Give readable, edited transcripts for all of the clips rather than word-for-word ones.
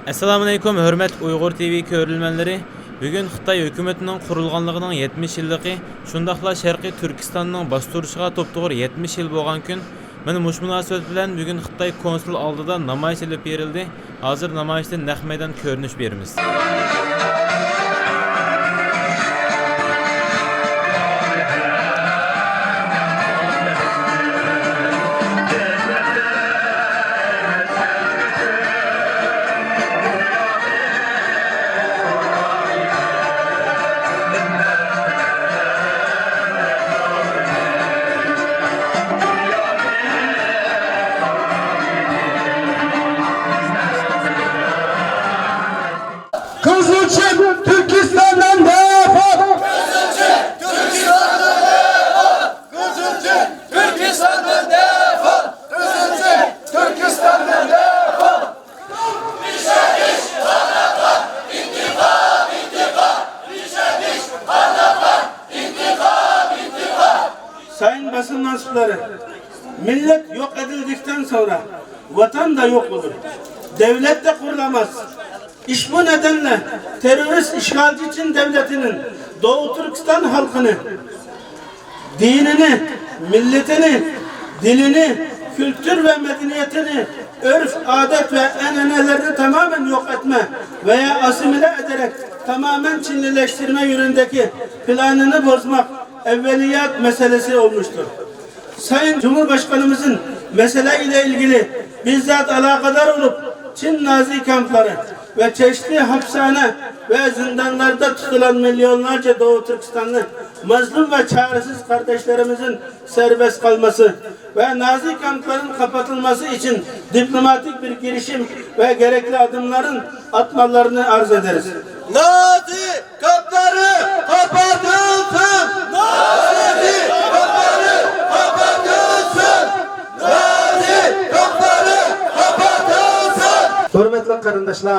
Assalamu alaykum hürmet Uyghur TV körülmenleri. Bugün Xitay hökümetinin kurulganlığının 70 yıllығы, şundaqla Şərqi Türkistanның bastırışığa toptuğur 70 yıl bolğan gün. Meni muş münasebet bilen bugün Xitay konsul aldıda namayış edilip berildi. Hazır namayışta naq meydan körünüş berimiz. Kızılçık Türkistan'dan defol! Kızılçık Türkistan'dan defol! Kızılçık Türkistan'dan defol! Kızılçık Türkistan'dan defol! Bize diş anlatan intikam intikam! Bize diş anlatan intikam intikam! Sayın basın mensupları, millet yok edildikten sonra vatan da yok olur. Devlet de kurulamaz. İş bu nedenle terörist işgalci Çin devletinin Doğu Türkistan halkını, dinini, milletini, dilini, kültür ve medeniyetini, örf, adet ve enanelerini tamamen yok etme veya asimile ederek tamamen Çinlileştirme yönündeki planını bozmak evveliyat meselesi olmuştur. Sayın Cumhurbaşkanımızın mesele ile ilgili bizzat alakadar olup Çin Nazi kampları ve çeşitli hapishane ve zindanlarda tutulan milyonlarca Doğu Türkistanlı mazlum ve çaresiz kardeşlerimizin serbest kalması ve Nazi kampların kapatılması için diplomatik bir girişim ve gerekli adımların atmalarını arz ederiz. Nazi kampları kapatılsın! Nazi kampları kapatılsın! Nazi kampları kapatılsın! Hürmetli kardeşler,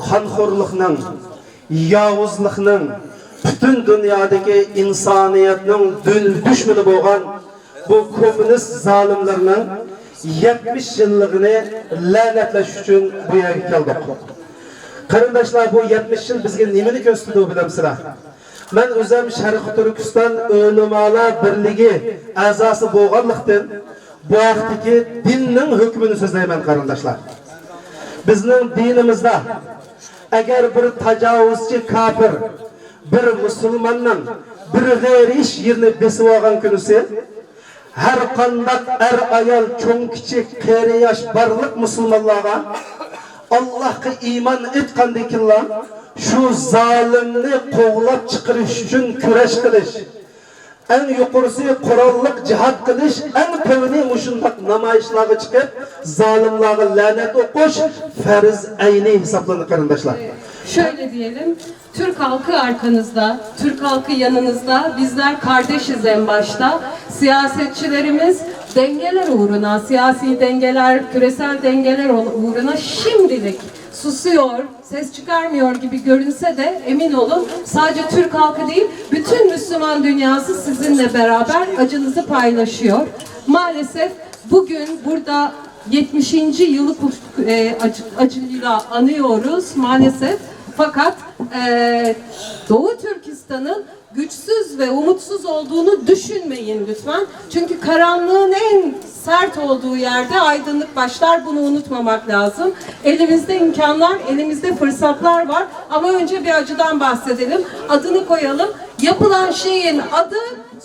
kanxorluqning, yavuzluqning, bütün dünyadaki insaniyetning düşmanı bo'lgan bu komünist zalimlarning 70 yılligini la'natlash uchun bu yerga keldik. Kardeşler, bu 70 yıl bizga nimani ko'rsatdi bilamsizlar? Men o'zim Sharq Turkiston Ulamolar birligi a'zosi bo'lganlikdan bu vaqtdagi dinning hukmini so'zlayman kardeşler. Bizning dinimizda agar bir tajovuzchi kafir bir musulmonning bir g'ayri ish yerini besib olgan kunisi har qanday ayol cho'ng kichik qari yosh barliq musulmonlarga Allah'a iman etgandikinlar şu zalimni qo'g'lab chiqarish uchun kurash qilish, en yuqorisi qurolliq jihad qilish, en tövni mushundaq namoyishlarga chiqib zalimlarga la'nat o'qish farz ayni hisoblanadi kardeşler. Şöyle diyelim, Türk halkı arkanızda, Türk halkı yanınızda, bizler kardeşiz en başta. Siyasetçilerimiz dengeler uğruna, siyasi dengeler, küresel dengeler uğruna şimdilik susuyor, ses çıkarmıyor gibi görünse de emin olun sadece Türk halkı değil, bütün Müslüman dünyası sizinle beraber acınızı paylaşıyor. Maalesef bugün burada 70. yılı acıyla anıyoruz maalesef. Fakat Doğu Türkistan'ın güçsüz ve umutsuz olduğunu düşünmeyin lütfen. Çünkü karanlığın en sert olduğu yerde aydınlık başlar. Bunu unutmamak lazım. Elimizde imkanlar, elimizde fırsatlar var. Ama önce bir acıdan bahsedelim. Adını koyalım. Yapılan şeyin adı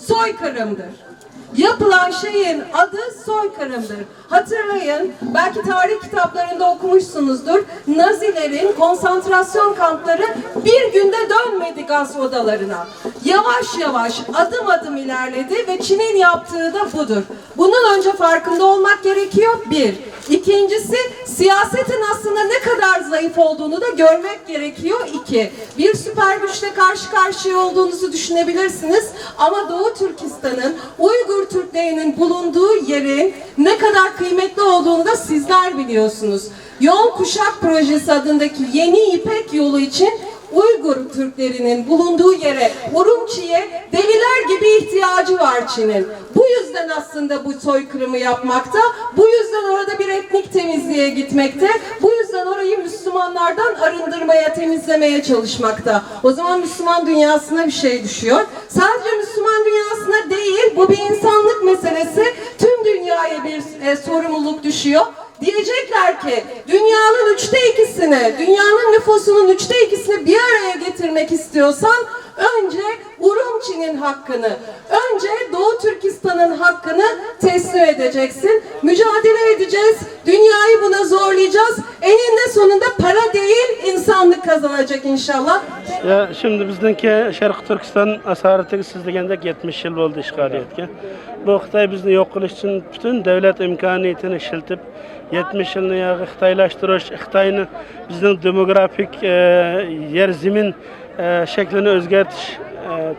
soykırımdır. Yapılan şeyin adı soykırımdır. Hatırlayın, belki tarih kitaplarında okumuşsunuzdur. Nazilerin konsantrasyon kampları bir günde dönmedi gaz odalarına. Yavaş yavaş, adım adım ilerledi ve Çin'in yaptığı da budur. Bunun önce farkında olmak gerekiyor, bir. İkincisi, siyasetin aslında ne kadar zayıf olduğunu da görmek gerekiyor, iki. Bir süper güçle karşı karşıya olduğunuzu düşünebilirsiniz ama Doğu Türkistan'ın, Uygur Türklerinin bulunduğu yerin ne kadar kıymetli olduğunu da sizler biliyorsunuz. Yol Kuşak Projesi adındaki yeni İpek yolu için Uygur Türklerinin bulunduğu yere, Urumçi'ye deliler gibi ihtiyacı var Çin'in. Bu yüzden yüzden aslında bu soykırımı yapmakta. Bu yüzden orada bir etnik temizliğe gitmekte. Bu yüzden orayı Müslümanlardan arındırmaya, temizlemeye çalışmakta. O zaman Müslüman dünyasına bir şey düşüyor. Sadece Müslüman dünyasına değil, bu bir insanlık meselesi. Tüm dünyaya bir sorumluluk düşüyor. Diyecekler ki dünyanın 2/3'ünü, dünyanın nüfusunun 2/3'ünü bir araya getirmek istiyorsan önce Urumçi'nin hakkını, önce Doğu Türkistan'ın hakkını teslim edeceksin. Mücadele edeceğiz, dünyayı buna zorlayacağız. Eninde sonunda para değil, insanlık kazanacak inşallah. Ya şimdi bizdeki Şərqi Türkistan asareti siz degandek 70 yıl oldu işgaliyetke. Bu Xitay bizni yok qilish için bütün devlet imkoniyatini ishlatib 70 yılını yağı Xitaylashtirish, Xitayni bizning demografik yer zimin şeklini o'zgartish,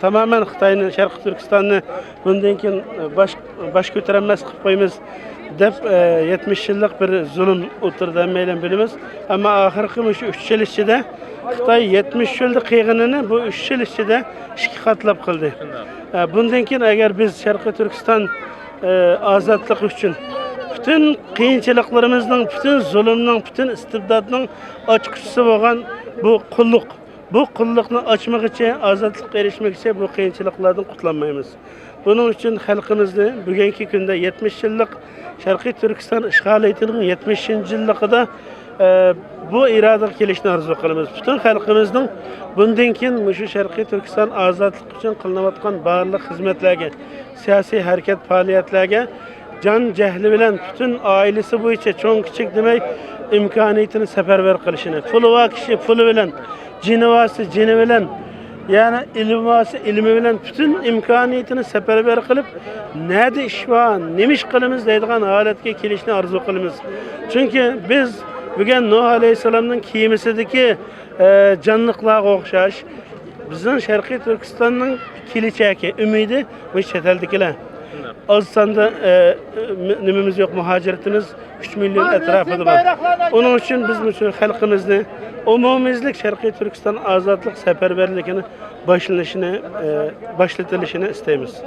tamamen Xitayni Şərqi Türkistanni bundan keyin baş ko'tarolmas qilib qo'yamiz deb 70 yıllık bir zulm o'tirdi meylen bilimiz. Ama ahirgi shu 3 yil ichida Xitay 70 yılda qiyğinini bu 3 yil ichida 2 qatlab qildi. Bundan keyin agar biz Şərqi Türkistan azadlık uchun bütün qiyinchiliklarımızın, bütün zulmning, bütün istibdodning ochqichisi bo'lgan bu qulluq. Bu qulluqni ochmoq uchun, ozodlikqa erishmoq uchun bu qiyinchiliklardan qutlanmaymiz. Bunun için xalqimizni bugungi kunda 70 yıllık Şərqi Türkistan işgaliyetining 70. yılligida bu iradaga kelishni arzu qilamiz. Bütün xalqimizning bundan keyin shu Şərqi Türkistan ozodlik uchun qilinayotgan barliq xizmatlarga, siyosiy harakat faoliyatlarga can cehli bilen bütün ailesi bo'yicha cho'ng kichik demay imkoniyatini safarbar qilishini, puli va kishi puli bilan, jinivasi jini bilan, yani ilmivasi ilmi bilan bütün imkoniyatini safarbar qilib, nada ish va nima ish qilamiz deydigan holatga kelishni arzu qilamiz. Chunki biz bugun Nuh alayhisalomning kiyimisidagi jonliqlarga o'xshash bizning Şərqi Türkistanning kelajagi, umidi bu chet eldagilar. Az sanda nimimiz yok, muhaciretimiz 3 milyon etrafında var. Onun için biz bütün halkımızı, umumizlik Şərqi Türkistan azadlık seferberliğini başlatılışını isteyimiz.